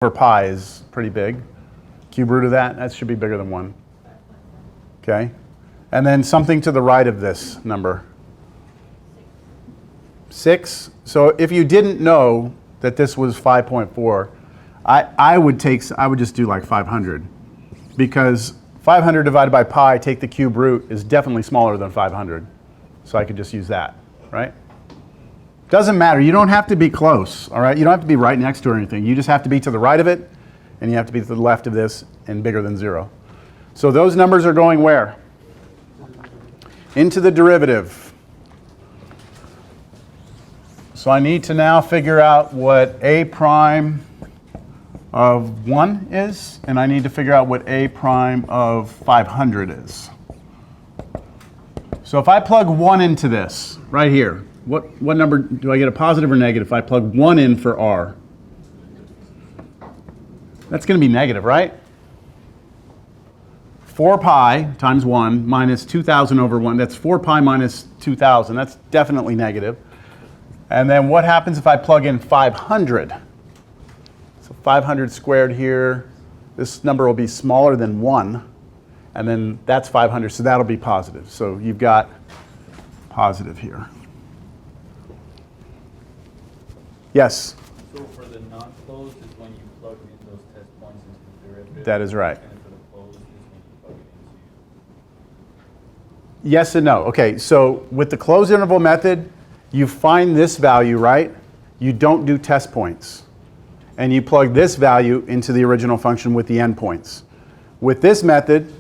over pi is pretty big. Cube root of that should be bigger than 1. Okay? And then something to the right of this number. 6. So if you didn't know that this was 5.4, I would just do like 500. Because 500 divided by pi, take the cube root, is definitely smaller than 500. So I could just use that, right? Doesn't matter. You don't have to be close, all right? You don't have to be right next to it or anything. You just have to be to the right of it, and you have to be to the left of this, and bigger than 0. So those numbers are going where? Into the derivative. So I need to now figure out what a prime of 1 is, and I need to figure out what a prime of 500 is. So if I plug 1 into this, right here, what number, do I get a positive or negative if I plug 1 in for r? That's going to be negative, right? 4 pi times 1 minus 2,000 over 1, that's 4 pi minus 2,000, that's definitely negative. And then what happens if I plug in 500? So 500 squared here, this number will be smaller than 1, and then that's 500, so that'll be positive. So you've got positive here. Yes? So for the non-closed is when you plug in those test points into the derivative? That is right. And for the closed is when you plug it into... Yes and no. Okay, so with the closed interval method, you find this value, right? You don't do test points. And you plug this value into the original function with the endpoints. With this method,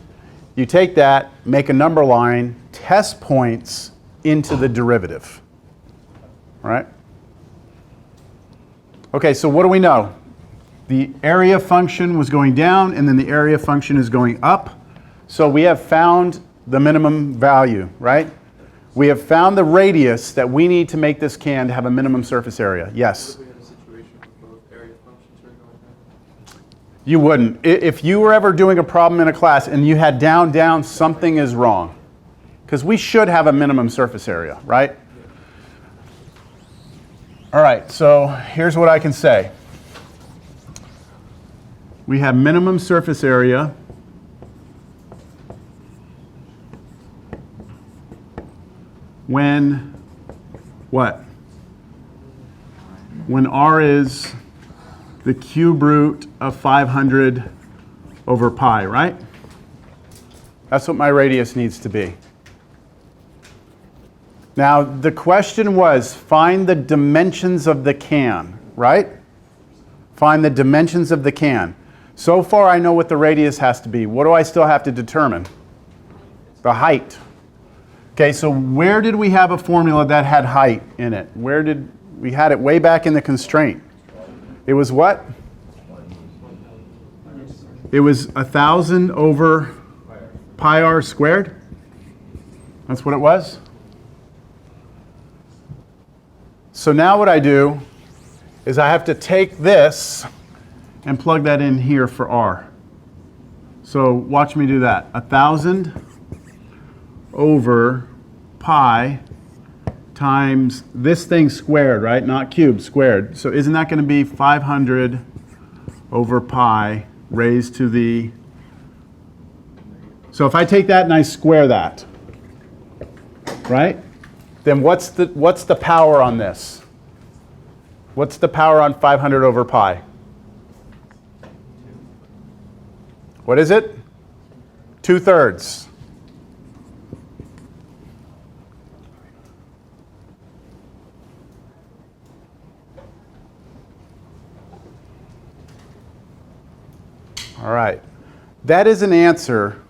you take that, make a number line, test points into the derivative. All right? Okay, so what do we know? The area function was going down, and then the area function is going up. So we have found the minimum value, right? We have found the radius that we need to make this can to have a minimum surface area. Yes? If we had a situation where both area functions are going down? You wouldn't. If you were ever doing a problem in a class and you had down, down, something is wrong. Because we should have a minimum surface area, right? All right, so here's what I can say. We have minimum surface area when what? When r is the cube root of 500 over pi, right? That's what my radius needs to be. Now, the question was, find the dimensions of the can, right? Find the dimensions of the can. So far, I know what the radius has to be. What do I still have to determine? The height. Okay, so where did we have a formula that had height in it? Where did we had it way back in the constraint? It was what? It was 1,000 over pi r squared. That's what it was. So now what I do is I have to take this and plug that in here for r. So watch me do that. 1,000 over pi times this thing squared, right? Not cubed, squared. So isn't that going to be 500 over pi raised to the... So if I take that and I square that, right? Then what's the power on this? What's the power on 500 over pi? What is it? 2/3. All right. That is an answer.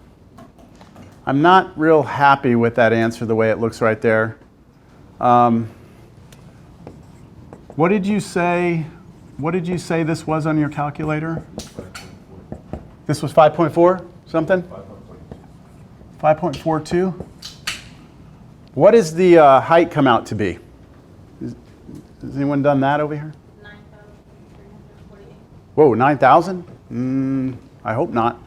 I'm not real happy with that answer the way it looks right there. What did you say? What did you say this was on your calculator? This was 5.4 something? 5.42. What does the height come out to be? Has anyone done that over here? 9,348. Whoa, 9,000? I hope not. Oh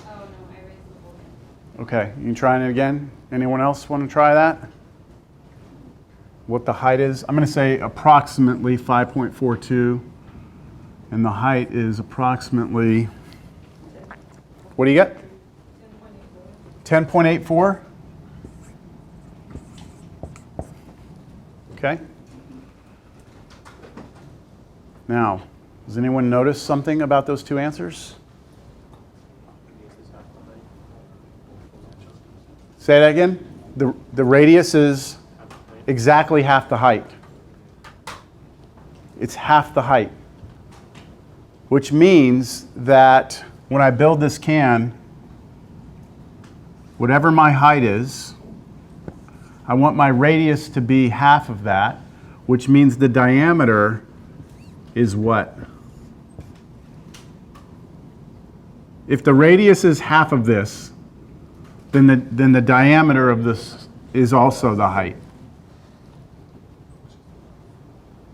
no, I raised the whole thing. Okay, you trying it again? Anyone else want to try that? what the height is. I'm going to say approximately 5.42, and the height is approximately, what do you get? 10.84. Okay. Now, does anyone notice something about those two answers? Say that again. The radius is exactly half the height. It's half the height, which means that when I build this can, whatever my height is, I want my radius to be half of that, which means the diameter is what? If the radius is half of this, then the diameter of this is also the height.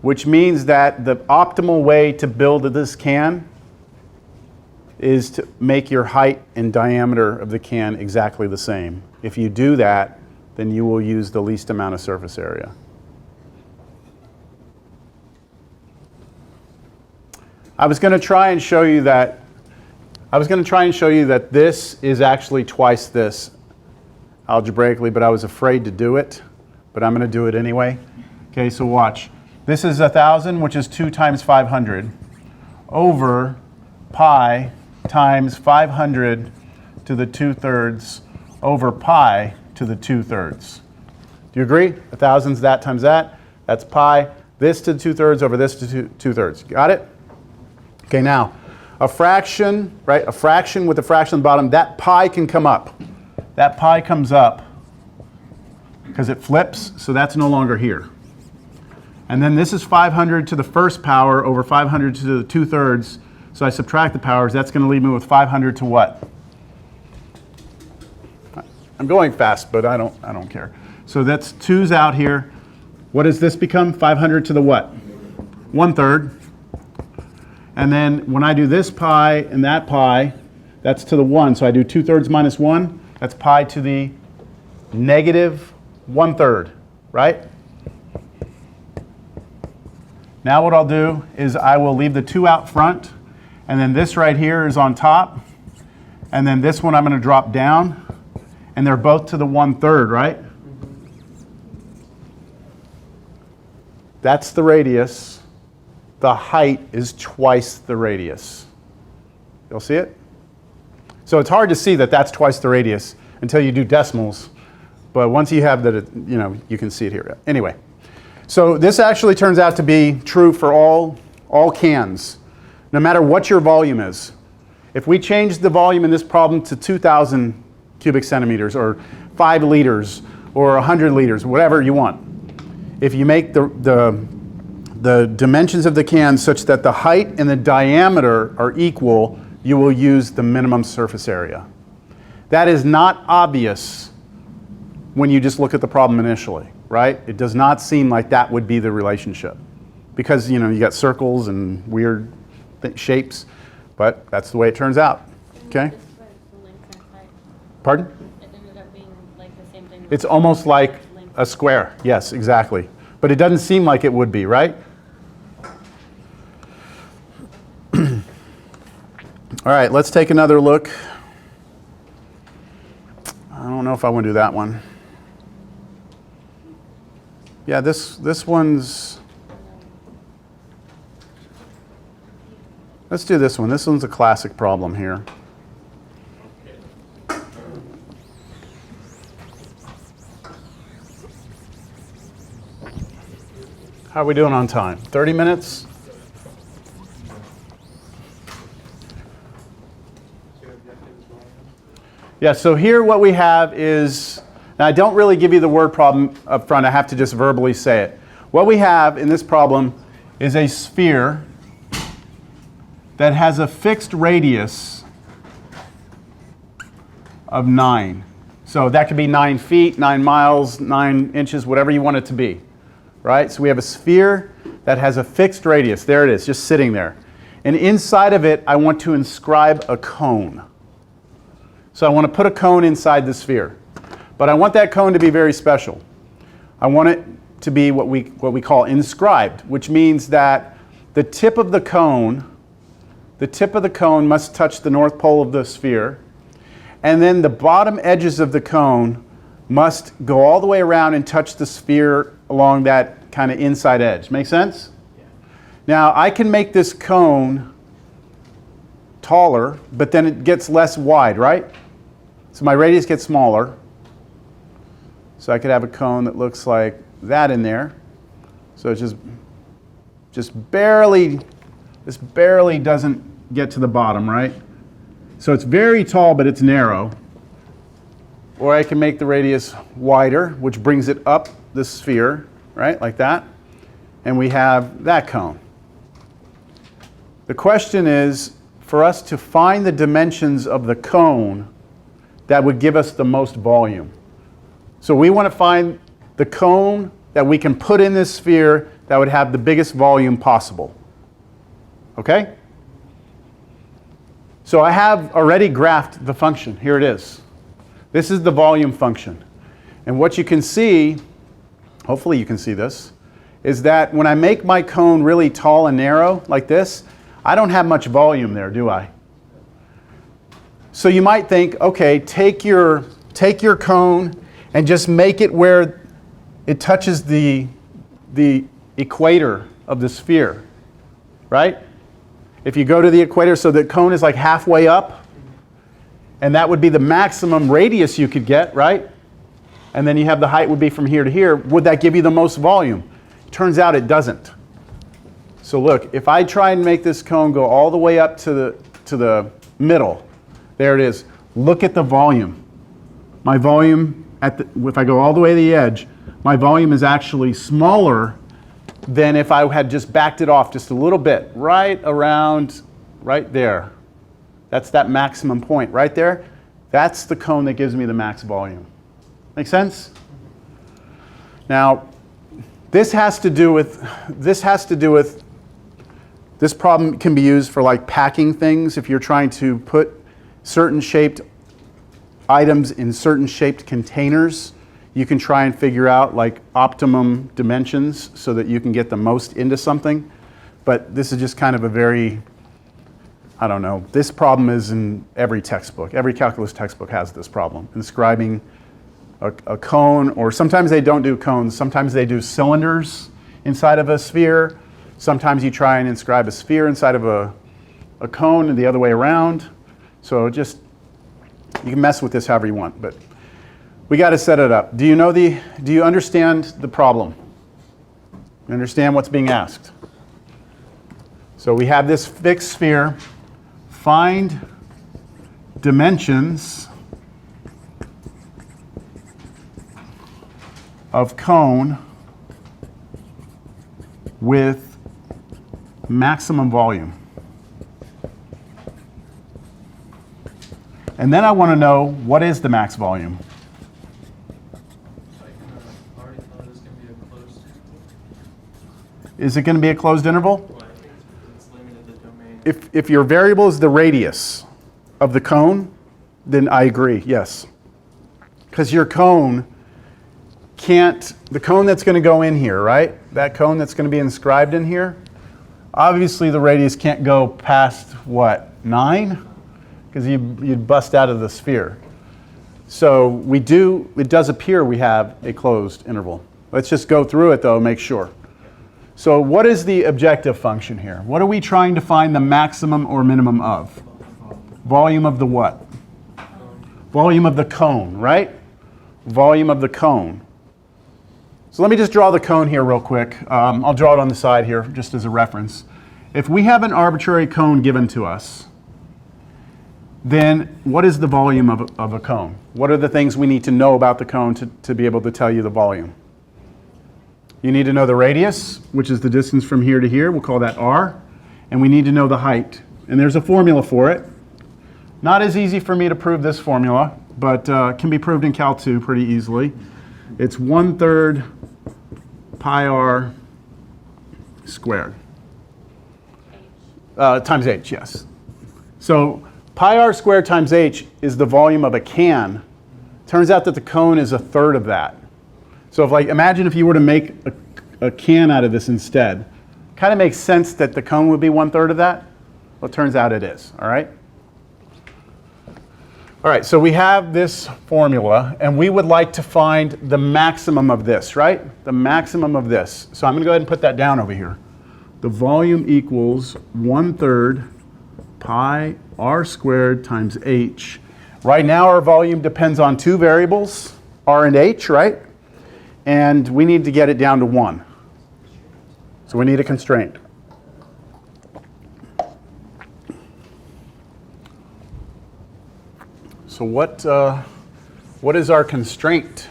Which means that the optimal way to build this can is to make your height and diameter of the can exactly the same. If you do that, then you will use the least amount of surface area. I was going to try and show you that this is actually twice this algebraically, but I was afraid to do it, but I'm going to do it anyway. Okay, so watch. This is 1,000, which is 2 times 500, over pi times 500 to the 2/3 over pi to the 2/3. Do you agree? 1,000's that times that. That's pi. This to the 2/3 over this to 2/3. Got it? Okay, now, a fraction, right? A fraction with a fraction on the bottom, that pi can come up. That pi comes up because it flips, so that's no longer here. And then this is 500 to the first power over 500 to the 2/3. So I subtract the powers. That's going to leave me with 500 to what? I'm going fast, but I don't care. So that's 2's out here. What does this become? 500 to the what? 1/3. And then when I do this pi and that pi, that's to the 1. So I do 2/3 minus 1. That's pi to the negative 1/3, right? Now what I'll do is I will leave the 2 out front, and then this right here is on top, and then this one I'm going to drop down, and they're both to the 1/3, right? That's the radius. The height is twice the radius. You'll see it? So it's hard to see that that's twice the radius until you do decimals, but once you have that, you can see it here. Anyway. So this actually turns out to be true for all cans, no matter what your volume is. If we change the volume in this problem to 2,000 cubic centimeters or 5 liters or 100 liters, whatever you want, if you make the dimensions of the can such that the height and the diameter are equal, you will use the minimum surface area. That is not obvious when you just look at the problem initially. Right? It does not seem like that would be the relationship because, you got circles and weird shapes, but that's the way it turns out. Okay? Pardon? It ended up being like the same thing. It's almost like a square. Yes, exactly. But it doesn't seem like it would be, right? All right, let's take another look. I don't know if I want to do that one. Yeah, this one's, let's do this one. This one's a classic problem here. How are we doing on time? 30 minutes? Yeah, so here what we have is, and I don't really give you the word problem up front, I have to just verbally say it. What we have in this problem is a sphere that has a fixed radius of 9. So that could be 9 feet, 9 miles, 9 inches, whatever you want it to be. Right? So we have a sphere that has a fixed radius. There it is, just sitting there. And inside of it, I want to inscribe a cone. So I want to put a cone inside the sphere. But I want that cone to be very special. I want it to be what we call inscribed, which means that the tip of the cone must touch the North Pole of the sphere, and then the bottom edges of the cone must go all the way around and touch the sphere along that kind of inside edge. Make sense? Yeah. Now, I can make this cone taller, but then it gets less wide, right? So my radius gets smaller. So I could have a cone that looks like that in there. So it just barely doesn't get to the bottom, right? So it's very tall, but it's narrow. Or I can make the radius wider, which brings it up the sphere, right, like that. And we have that cone. The question is, for us to find the dimensions of the cone that would give us the most volume. So we want to find the cone that we can put in this sphere that would have the biggest volume possible. Okay? So I have already graphed the function. Here it is. This is the volume function. And what you can see, hopefully you can see this, is that when I make my cone really tall and narrow like this, I don't have much volume there, do I? So you might think, okay, take your cone and just make it where it touches the equator of the sphere, right? If you go to the equator, so the cone is like halfway up, and that would be the maximum radius you could get, right? And then you have the height would be from here to here. Would that give you the most volume? Turns out it doesn't. So look, if I try and make this cone go all the way up to the middle, there it is. Look at the volume. My volume, if I go all the way to the edge, my volume is actually smaller than if I had just backed it off just a little bit, right around, right there. That's that maximum point right there. That's the cone that gives me the max volume. Make sense? Now, this problem can be used for like packing things. If you're trying to put certain shaped items in certain shaped containers, you can try and figure out like optimum dimensions so that you can get the most into something. But this is just kind of a very, I don't know, this problem is in every textbook. Every calculus textbook has this problem, inscribing a cone, or sometimes they don't do cones, sometimes they do cylinders inside of a sphere. Sometimes you try and inscribe a sphere inside of a cone and the other way around. So just, you can mess with this however you want, but we got to set it up. Do you understand the problem? You understand what's being asked? So we have this fixed sphere. Find dimensions of cone with maximum volume. And then I want to know, what is the max volume? I can already tell this can be a closed interval. Is it going to be a closed interval? Well, I think it's limited the domain. If your variable is the radius of the cone, then I agree, yes. Because your cone can't, the cone that's going to go in here, right? That cone that's going to be inscribed in here, obviously the radius can't go past, what, 9? Because you'd bust out of the sphere. So it does appear we have a closed interval. Let's just go through it though, make sure. So what is the objective function here? What are we trying to find the maximum or minimum of? Volume of the what? Volume of the cone, right? Volume of the cone. So let me just draw the cone here real quick. I'll draw it on the side here just as a reference. If we have an arbitrary cone given to us, then what is the volume of a cone? What are the things we need to know about the cone to be able to tell you the volume? You need to know the radius, which is the distance from here to here. We'll call that r. And we need to know the height. And there's a formula for it. Not as easy for me to prove this formula, but can be proved in Cal 2 pretty easily. It's 1/3 pi r squared. Times h, yes. So pi r squared times h is the volume of a can. Turns out that the cone is 1/3 of that. So if like, imagine if you were to make a can out of this instead. Kind of makes sense that the cone would be 1/3 of that. Well, it turns out it is, all right? All right, so we have this formula, and we would like to find the maximum of this, right? The maximum of this. So I'm going to go ahead and put that down over here. The volume equals 1/3 pi r squared times h. Right now our volume depends on two variables, r and h, right? And we need to get it down to 1. So we need a constraint. So what is our constraint?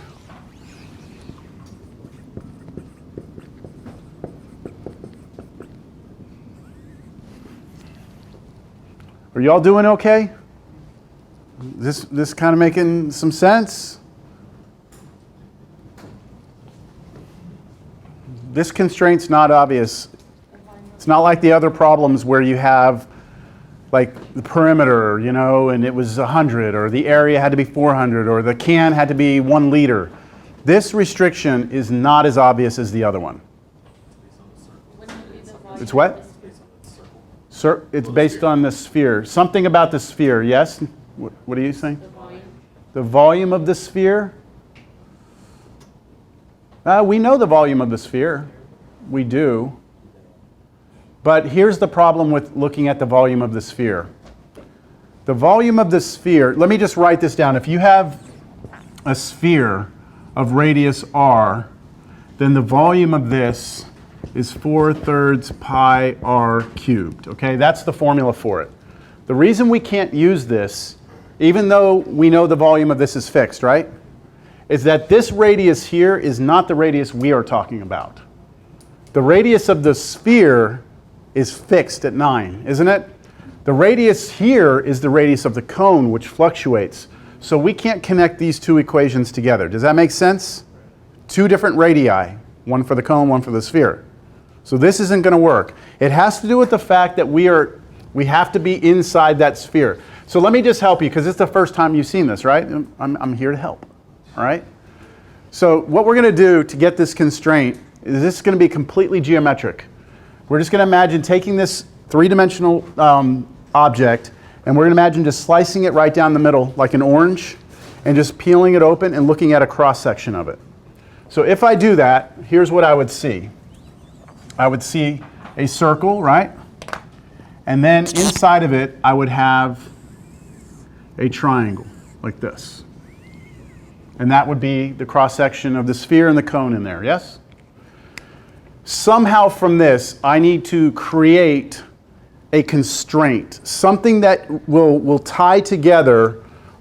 Are y'all doing okay? This kind of making some sense? This constraint's not obvious. It's not like the other problems where you have like the perimeter, you know, and it was 100, or the area had to be 400, or the can had to be 1 liter. This restriction is not as obvious as the other one. Wouldn't it be the volume It's what? of the sphere? It's based on the sphere. Something about the sphere, yes? What are you saying? The volume. The volume of the sphere? We know the volume of the sphere. We do. But here's the problem with looking at the volume of the sphere. The volume of the sphere, let me just write this down. If you have a sphere of radius r, then the volume of this is 4/3 pi r cubed. Okay, that's the formula for it. The reason we can't use this, even though we know the volume of this is fixed, right, is that this radius here is not the radius we are talking about. The radius of the sphere is fixed at 9, isn't it? The radius here is the radius of the cone, which fluctuates. So we can't connect these two equations together. Does that make sense? Two different radii, one for the cone, one for the sphere. So this isn't going to work. It has to do with the fact that we have to be inside that sphere. So let me just help you, because it's the first time you've seen this, right? I'm here to help, all right? So what we're going to do to get this constraint is this is going to be completely geometric. We're just going to imagine taking this three-dimensional object, and we're going to imagine just slicing it right down the middle like an orange, and just peeling it open and looking at a cross-section of it. So if I do that, here's what I would see. I would see a circle, right? And then inside of it, I would have a triangle like this. And that would be the cross-section of the sphere and the cone in there, yes? Somehow from this, I need to create a constraint, something that will tie together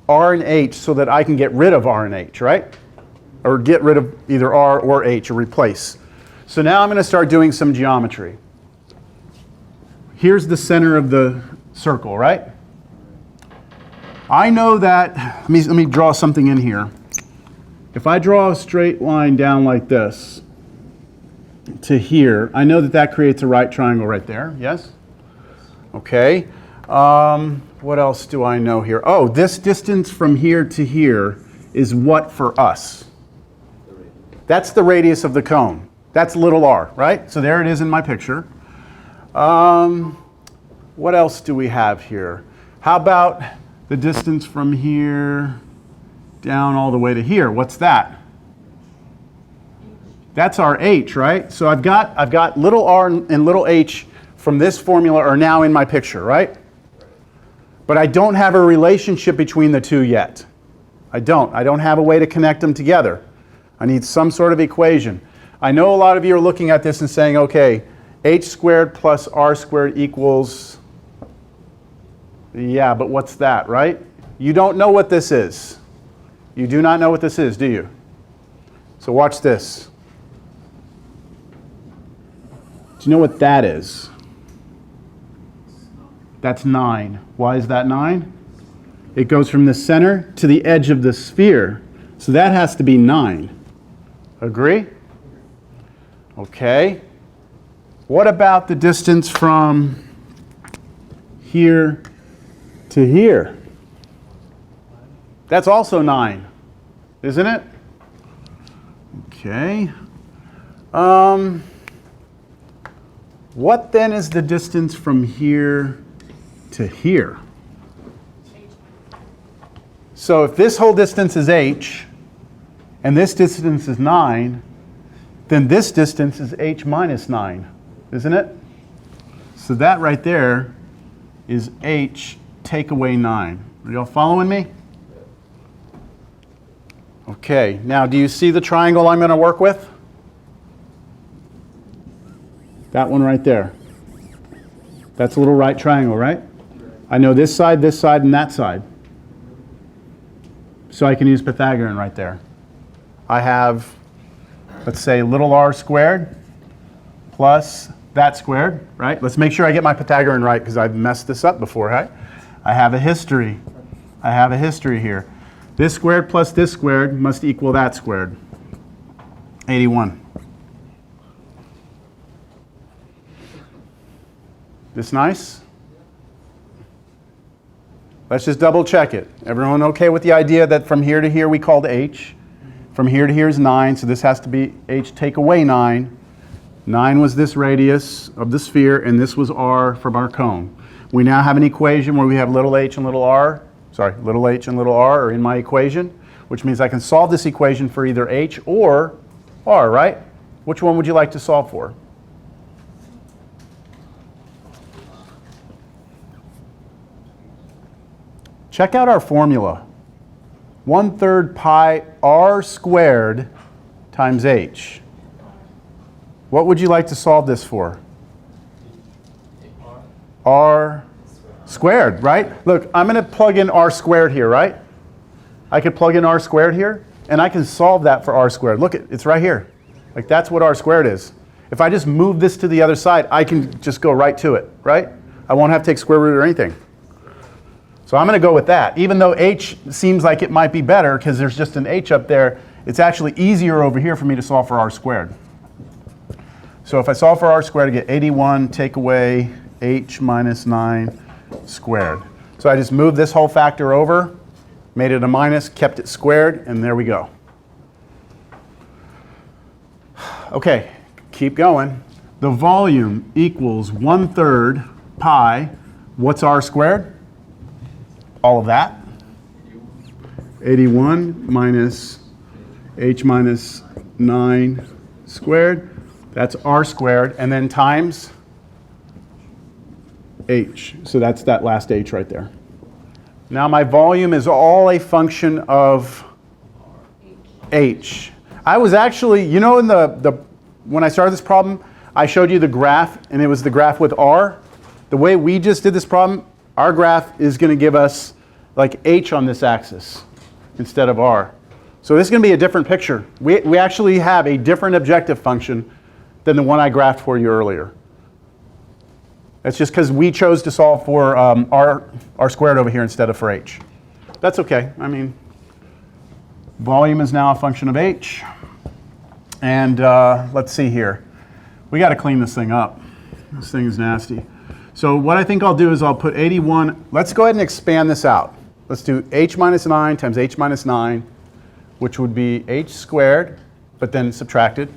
R and H so that I can get rid of R and H, right? Or get rid of either R or H, or replace. So now I'm going to start doing some geometry. Here's the center of the circle, right? I know that, let me draw something in here. If I draw a straight line down like this to here, I know that that creates a right triangle right there, yes? Okay. What else do I know here? Oh, this distance from here to here is what for us? That's the radius of the cone. That's little r, right? So there it is in my picture. What else do we have here? How about the distance from here down all the way to here? What's that? That's our h, right? So I've got little r and little h from this formula are now in my picture, right? But I don't have a relationship between the two yet. I don't have a way to connect them together. I need some sort of equation. I know a lot of you are looking at this and saying, okay, h squared plus r squared equals, yeah, but what's that, right? You don't know what this is. You do not know what this is, do you? So watch this. Do you know what that is? That's 9. Why is that 9? It goes from the center to the edge of the sphere. So that has to be 9. Agree? Okay. What about the distance from here to here? That's also 9, isn't it? Okay. What then is the distance from here to here? So if this whole distance is h, and this distance is 9, then this distance is h minus 9, isn't it? So that right there is h take away 9. Are y'all following me? Okay, now do you see the triangle I'm going to work with? That one right there. That's a little right triangle, right? I know this side, and that side. So I can use Pythagorean right there. I have, let's say, little r squared plus that squared, right? Let's make sure I get my Pythagorean right because I've messed this up before, right? I have a history. I have a history here. This squared plus this squared must equal that squared. 81. This nice? Let's just double check it. Everyone okay with the idea that from here to here we called h? From here to here is 9, so this has to be h take away 9. 9 was this radius of the sphere, and this was r from our cone. We now have an equation where we have little h and little r. Little h and little r are in my equation, which means I can solve this equation for either h or r, right? Which one would you like to solve for? Check out our formula. 1/3 pi r squared times h. What would you like to solve this for? R squared, right? Look, I'm going to plug in r squared here, right? I could plug in r squared here, and I can solve that for r squared. Look, it's right here. Like, that's what r squared is. If I just move this to the other side, I can just go right to it, right? I won't have to take square root or anything. So I'm going to go with that. Even though h seems like it might be better because there's just an h up there, it's actually easier over here for me to solve for r squared. So if I solve for r squared, I get 81 take away h minus 9 squared. So I just moved this whole factor over, made it a minus, kept it squared, and there we go. Okay, keep going. The volume equals 1/3 pi. What's r squared? All of that. 81 minus h minus 9 squared. That's r squared. And then times h. So that's that last h right there. Now my volume is all a function of h. I was actually, you know, in when I started this problem, I showed you the graph, and it was the graph with r. The way we just did this problem, our graph is going to give us like h on this axis instead of r. So this is going to be a different picture. We actually have a different objective function than the one I graphed for you earlier. That's just because we chose to solve for r squared over here instead of for h. That's okay. I mean, volume is now a function of h. And let's see here. We got to clean this thing up. This thing is nasty. So what I think I'll do is I'll put 81. Let's go ahead and expand this out. Let's do h minus 9 times h minus 9, which would be h squared, but then subtracted.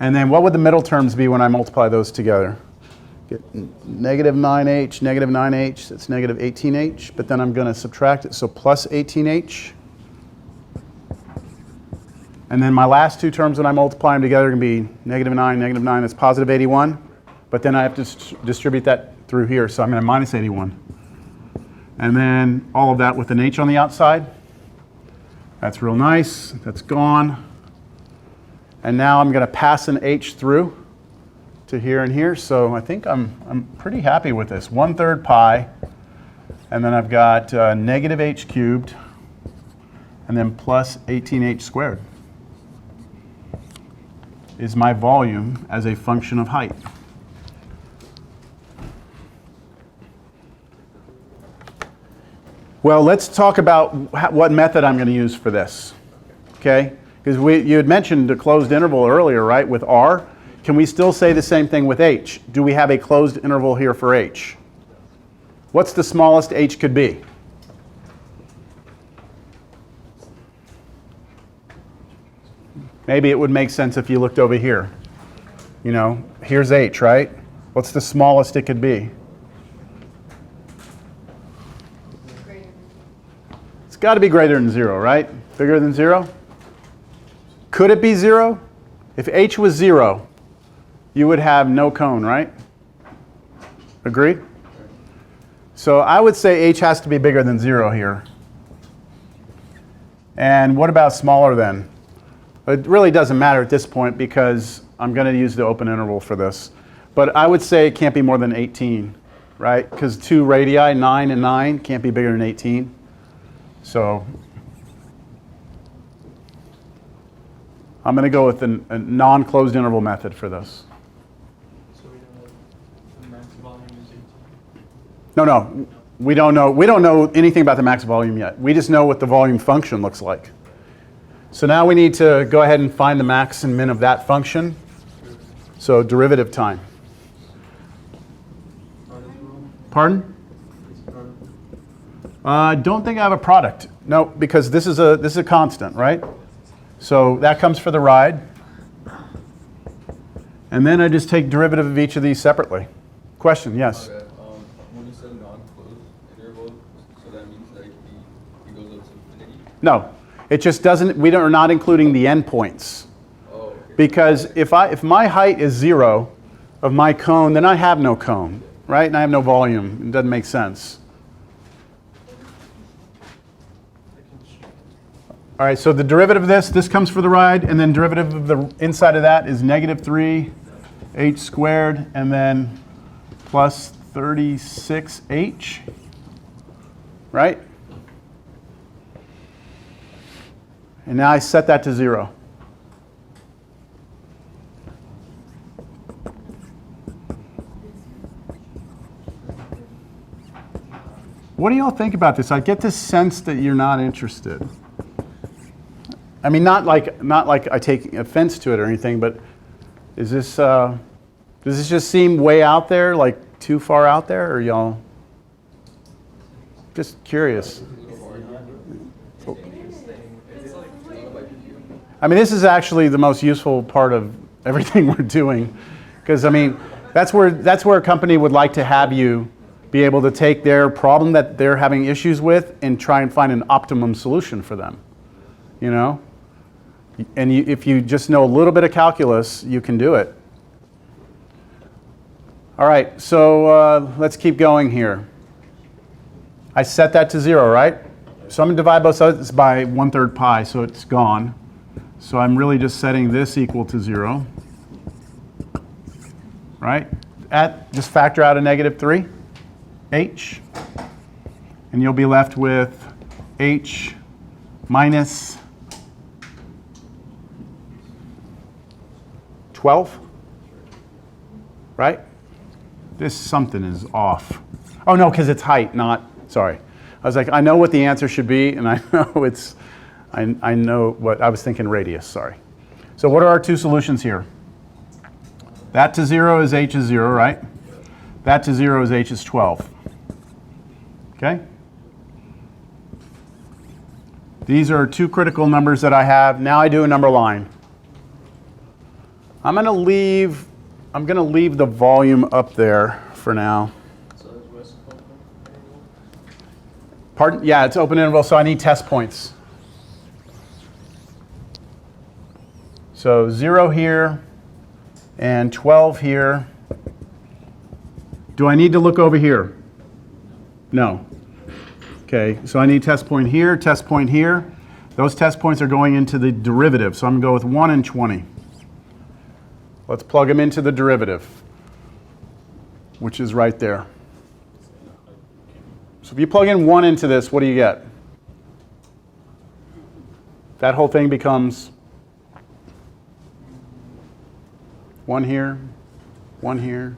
And then what would the middle terms be when I multiply those together? Get negative 9h, negative 9h, that's negative 18h, but then I'm going to subtract it, so plus 18h. And then my last two terms when I multiply them together are going to be negative 9, that's positive 81. But then I have to distribute that through here, so I'm going to minus 81. And then all of that with an h on the outside. That's real nice. That's gone. And now I'm going to pass an h through to here and here. So I think I'm pretty happy with this. 1/3 pi. And then I've got negative h cubed. And then plus 18h squared is my volume as a function of height. Well, let's talk about what method I'm going to use for this, okay? Because you had mentioned a closed interval earlier, right, with r. Can we still say the same thing with h? Do we have a closed interval here for h? What's the smallest h could be? Maybe it would make sense if you looked over here. You know, here's H, right? What's the smallest it could be? It's got to be greater than 0, right? Bigger than 0? Could it be 0? If H was 0, you would have no cone, right? Agreed? So I would say H has to be bigger than 0 here. And what about smaller than? It really doesn't matter at this point because I'm going to use the open interval for this. But I would say it can't be more than 18, right? Because 2 radii, 9 and 9, can't be bigger than 18. So I'm going to go with a non-closed interval method for this. So we know the max volume is 18. No, we don't know. We don't know anything about the max volume yet. We just know what the volume function looks like. So now we need to go ahead and find the max and min of that function. So derivative time. Pardon? I don't think I have a product. No, because this is a constant, right? So that comes for the ride. And then I just take derivative of each of these separately. Question, yes? Okay, when you said non-closed interval, so that means like it goes up to infinity? No, it just doesn't, are not including the endpoints. Oh, okay. Because if my height is 0 of my cone, then I have no cone, right? And I have no volume. It doesn't make sense. All right, so the derivative of this comes for the ride, and then derivative of the inside of that is negative 3 h squared, and then plus 36h, right? And now I set that to 0. What do y'all think about this? I get this sense that you're not interested. I mean, not like I take offense to it or anything, but is this does this just seem way out there, like too far out there, or y'all just curious? I mean, this is actually the most useful part of everything we're doing, because I mean, that's where a company would like to have you be able to take their problem that they're having issues with and try and find an optimum solution for them, you know? And if you just know a little bit of calculus, you can do it. All right, so let's keep going here. I set that to 0, right? So I'm going to divide both sides by 1/3 pi, so it's gone. So I'm really just setting this equal to 0, right? Just factor out a negative 3, h, and you'll be left with h minus 12, right? This something is off. Oh no, because it's height, not, sorry. I was like, I know what the answer should be, and I know it's, I know what, I was thinking radius, sorry. So what are our two solutions here? That to 0 is h is 0, right? That to 0 is h is 12. Okay? These are two critical numbers that I have. Now I do a number line. I'm going to leave the volume up there for now. So that's West open interval? Pardon? Yeah, it's open interval, so I need test points. So 0 here and 12 here. Do I need to look over here? No. Okay, so I need test point here, test point here. Those test points are going into the derivative, so I'm going to go with 1 and 20. Let's plug them into the derivative, which is right there. So if you plug in 1 into this, what do you get? That whole thing becomes 1 here, 1 here.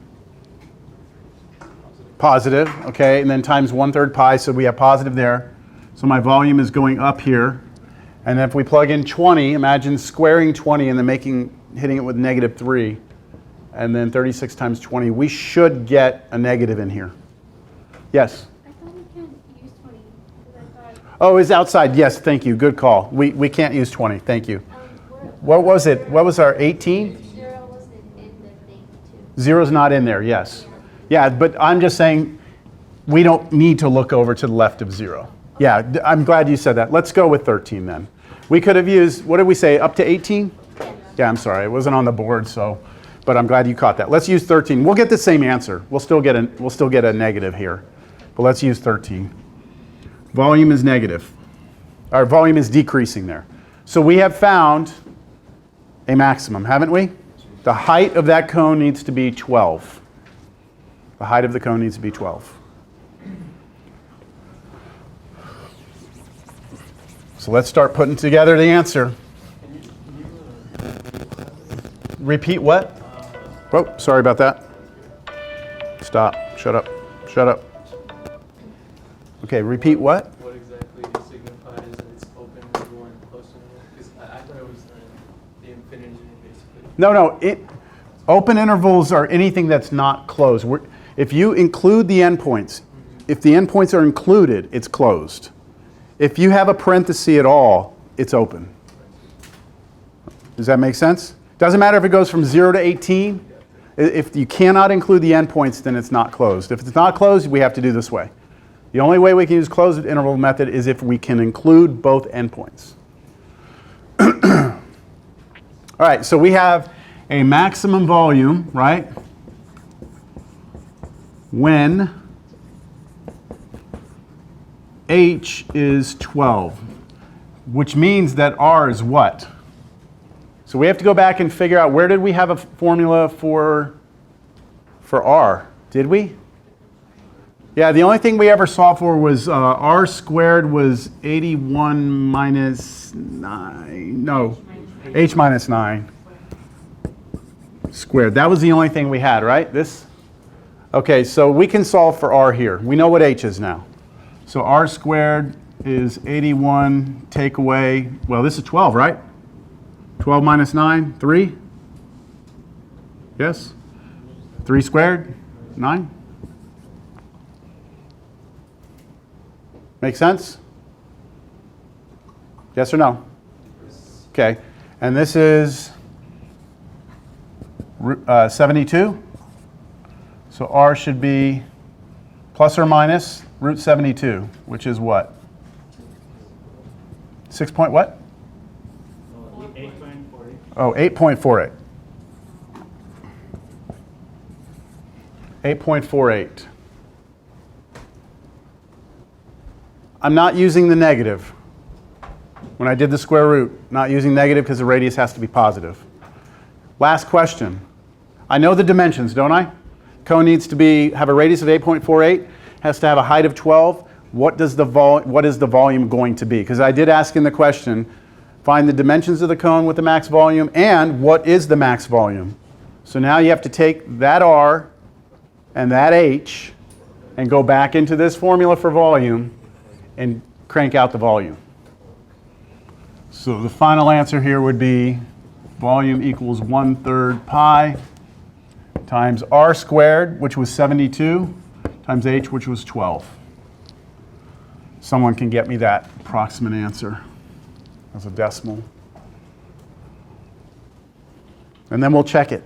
Positive, okay, and then times 1/3 pi, so we have positive there. So my volume is going up here. And if we plug in 20, imagine squaring 20 and then hitting it with negative 3, and then 36 times 20, we should get a negative in here. Yes? I thought we can't use 20, because I thought, Oh, it's outside. Yes, thank you. Good call. We can't use 20. Thank you. What was it? What was our 18? 0 wasn't in the thing too. Zero's not in there, yes. Yeah, but I'm just saying we don't need to look over to the left of 0. Yeah, I'm glad you said that. Let's go with 13 then. We could have used, what did we say, up to 18? Yeah, I'm sorry, it wasn't on the board, so, but I'm glad you caught that. Let's use 13. We'll get the same answer. We'll still get a negative here, but let's use 13. Volume is negative. Our volume is decreasing there. So we have found a maximum, haven't we? The height of that cone needs to be 12. The height of the cone needs to be 12. So let's start putting together the answer. Repeat what? Oh, sorry about that. Stop. Shut up. Shut up. Okay, repeat what? What exactly signifies that it's open interval and closed interval? Because I thought it was the infinity basically. No. Open intervals are anything that's not closed. If you include the endpoints, if the endpoints are included, it's closed. If you have a parenthesis at all, it's open. Does that make sense? Doesn't matter if it goes from 0 to 18. If you cannot include the endpoints, then it's not closed. If it's not closed, we have to do this way. The only way we can use closed interval method is if we can include both endpoints. All right, so we have a maximum volume, right? When H is 12, which means that R is what? So we have to go back and figure out, where did we have a formula for R? Did we? Yeah, the only thing we ever solved for was R squared was 81 minus 9. No, H minus 9 squared. That was the only thing we had, right? This? Okay, so we can solve for R here. We know what H is now. So R squared is 81, take away, well, this is 12, right? 12 minus 9, 3? Yes? 3 squared, 9? Make sense? Yes or no? Okay, and this is 72. So R should be plus or minus root 72, which is what? 6 point what? 8.48. Oh, 8.48. 8.48. I'm not using the negative. When I did the square root, not using negative because the radius has to be positive. Last question. I know the dimensions, don't I? Cone needs to have a radius of 8.48, has to have a height of 12. What is the volume going to be? Because I did ask in the question, find the dimensions of the cone with the max volume and what is the max volume. So now you have to take that R and that H and go back into this formula for volume and crank out the volume. So the final answer here would be volume equals 1/3 pi times R squared, which was 72, times H, which was 12. Someone can get me that approximate answer as a decimal. And then we'll check it.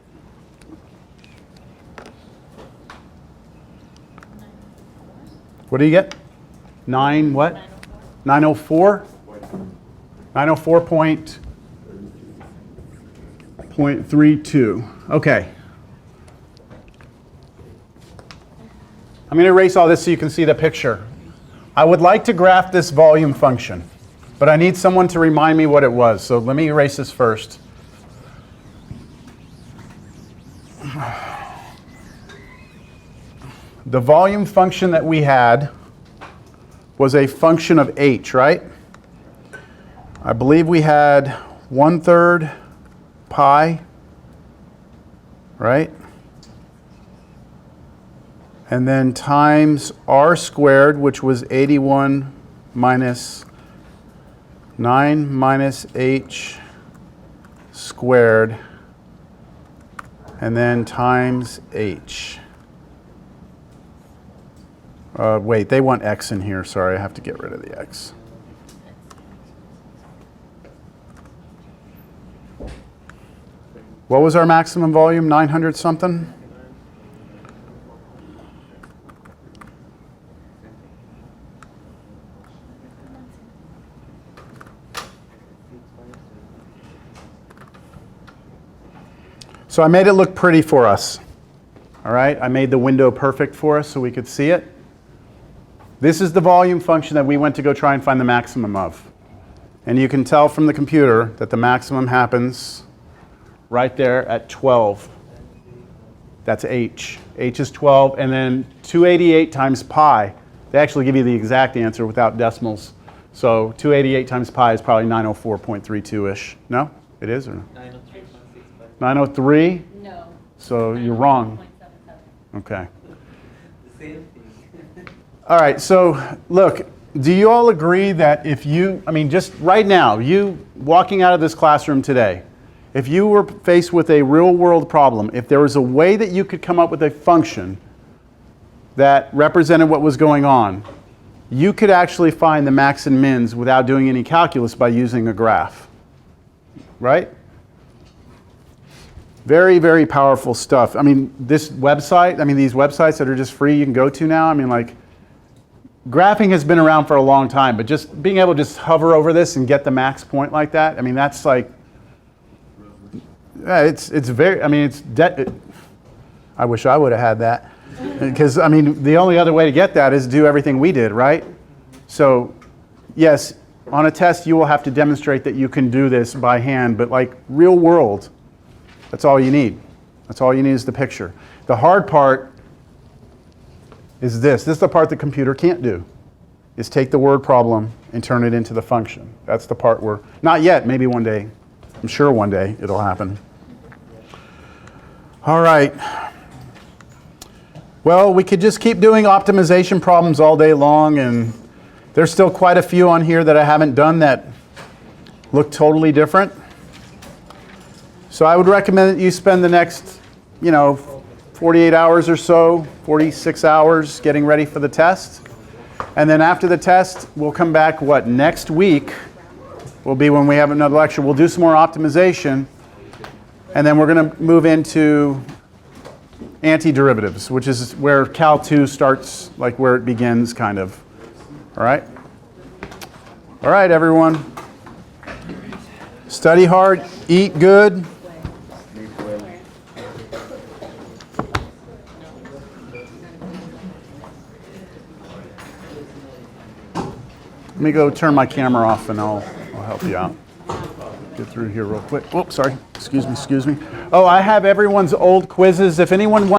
What do you get? 9 what? 904? 904.32. Okay. I'm going to erase all this so you can see the picture. I would like to graph this volume function, but I need someone to remind me what it was. So let me erase this first. The volume function that we had was a function of h, right? I believe we had 1/3 pi, right? And then times r squared, which was 81 minus 9 minus h squared, and then times h. Wait, they want x in here. Sorry, I have to get rid of the x. What was our maximum volume? 900 something? So I made it look pretty for us. All right, I made the window perfect for us so we could see it. This is the volume function that we went to go try and find the maximum of. And you can tell from the computer that the maximum happens right there at 12. That's H. H is 12, and then 288 times pi. They actually give you the exact answer without decimals. So 288 times pi is probably 904.32-ish. No? It is, or no? 903.65. 903? No. So you're wrong. 904.77. Okay. The same thing. All right, so look, do you all agree that if you, I mean, just right now, you walking out of this classroom today, if you were faced with a real world problem, if there was a way that you could come up with a function that represented what was going on, you could actually find the max and mins without doing any calculus by using a graph, right? Very, very powerful stuff. I mean, this website, I mean, these websites that are just free you can go to now, I mean, like, graphing has been around for a long time, but just being able to just hover over this and get the max point like that, I mean, that's like, yeah, it's very, I mean, I wish I would have had that. Because, I mean, the only other way to get that is do everything we did, right? So, yes, on a test you will have to demonstrate that you can do this by hand, but like real world, that's all you need. That's all you need is the picture. The hard part is this. This is the part the computer can't do, is take the word problem and turn it into the function. That's the part where, not yet, maybe one day. I'm sure one day it'll happen. All right. Well, we could just keep doing optimization problems all day long, and there's still quite a few on here that I haven't done that look totally different. So I would recommend that you spend the next, 48 hours or so, 46 hours getting ready for the test. And then after the test, we'll come back, next week will be when we have another lecture. We'll do some more optimization, and then we're going to move into antiderivatives, which is where Cal 2 starts, like where it begins, kind of. All right? All right, everyone. Study hard, eat good. Let me go turn my camera off and I'll help you out. Get through here real quick. Oh, sorry. Excuse me. Oh, I have everyone's old quizzes. If anyone wants